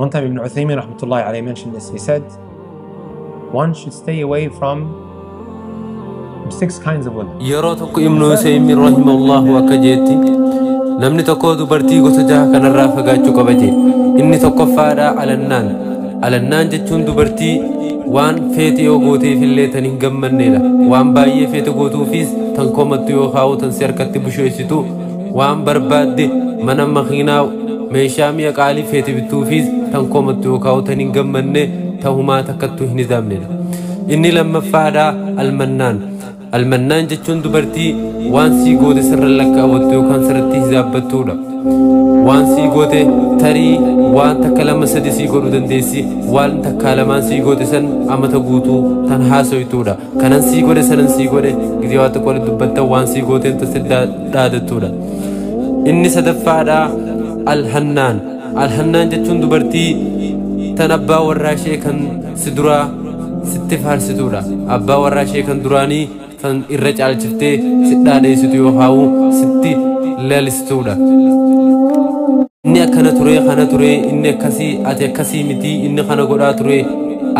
One time Ibn Uthaymin rahmatullahi alayhi mentioned this. He said, one should stay away from 6 kinds of women. Yeroo tokko Ibn Uthaymin rahimahullahu akka jeetti namni tokko dubartii gosa jaha kanarraa fagaachuu qaba jee. Inni tokkoffaadha alannaan jechuun dubartii waan feete yoo gooteefillee tan hin gammannedha. Waan baay'ee feete gootuufis tan komattu yoo kaa'u tan si harkatti busheessitu waan barbaadde mana makiinaa meeshaa mi'a qaalii feete bittuufis tan komattu yoo kaa'u tan hin gammanne tahumaa takkattuu hin hidhamnedha. Inni lammaffaadha almannaan jechuun dubartii waan sii goote sirra lakkaawwattu yookaan sirratti hisaabbattuudha. Waan sii goote tarii waan takka lama sadi sii godhuu dandeessi, waan takka lamaan sii goote san amata guutuu tan haasoytuudha. Kanan sii godhe sanan sii godhe gidee waa tokko walitti dubbatta waan sii gooteen tasi dhaadattuudha. Inni sadaffaadha alhannaan jechuun dubartii tan abbaa warraa ishee kan si duraa sitti faarsituudha. Abbaa warraa ishee kan duraanii tan irra caalchiftee si dhaadheessitu yoo haa'u sitti lalistuudha. Inni akkana ture kana ture inni akkasii ati akkasii miti inni kana godhaa ture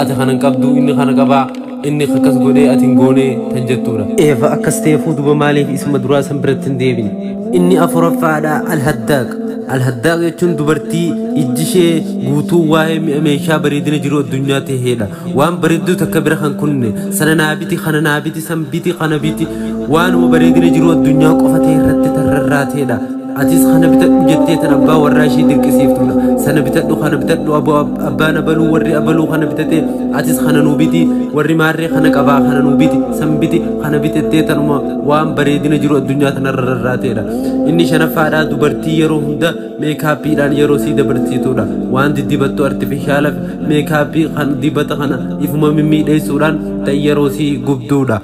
ati kana qabdu inni kana qabaa inni akkas godhee ati hin goone tan jettuudha. Eeva akkas ta'eefuu duba maaliif isuma duraa san biratti hin deebine. Inni afuraffaadha alhaddaaq jechuun dubartii ijji ishee guutuu waa'ee mi'a meeshaa bareedina jiru addunyaa ta'eedha. Waan bareedduu takka bira kan kunne sana naabiti kana naabiti san biti kana biti waanuma bareedina jiru addunyaa qofa ta'e irratti tarrarraateedha. Atis kana bitadhu jettee tan abbaa warraa ishee dirqisiiftuudha. Sana bitadhu kana bitadhu abbaan abaluu warri abaluu kana bitate atis kana nuu biti warri maarree kana qabaa kana nuu biti san biti kana bitettee tanuma waan bareedina jiru addunyaa tanarra rarraateedha. Inni shanaffaadhaa dubartii yeroo hunda meekaappiidhaan yeroo sii dabarsiituudha. Waan diddibattu artifishaala meekaappii kan dibata kana ifuma mimmiidheessuudhaan ta'e yeroo sii gubduudha.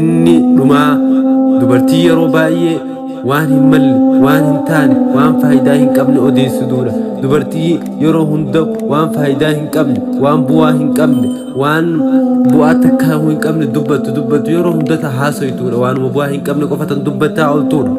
Inni dhumaa dubartii yeroo baay'ee waan hin malle waan hin taane waan faayidaa hin qabne odeessituudha. Dubartii yeroo hunda waan faayidaa hin qabne waan bu'aa hin qabne waan bu'aa takka hin qabne dubbatu yeroo hunda haasoytuudha. Waanuma bu'aa hin qabne qofa tan dubbataa ooltuudha.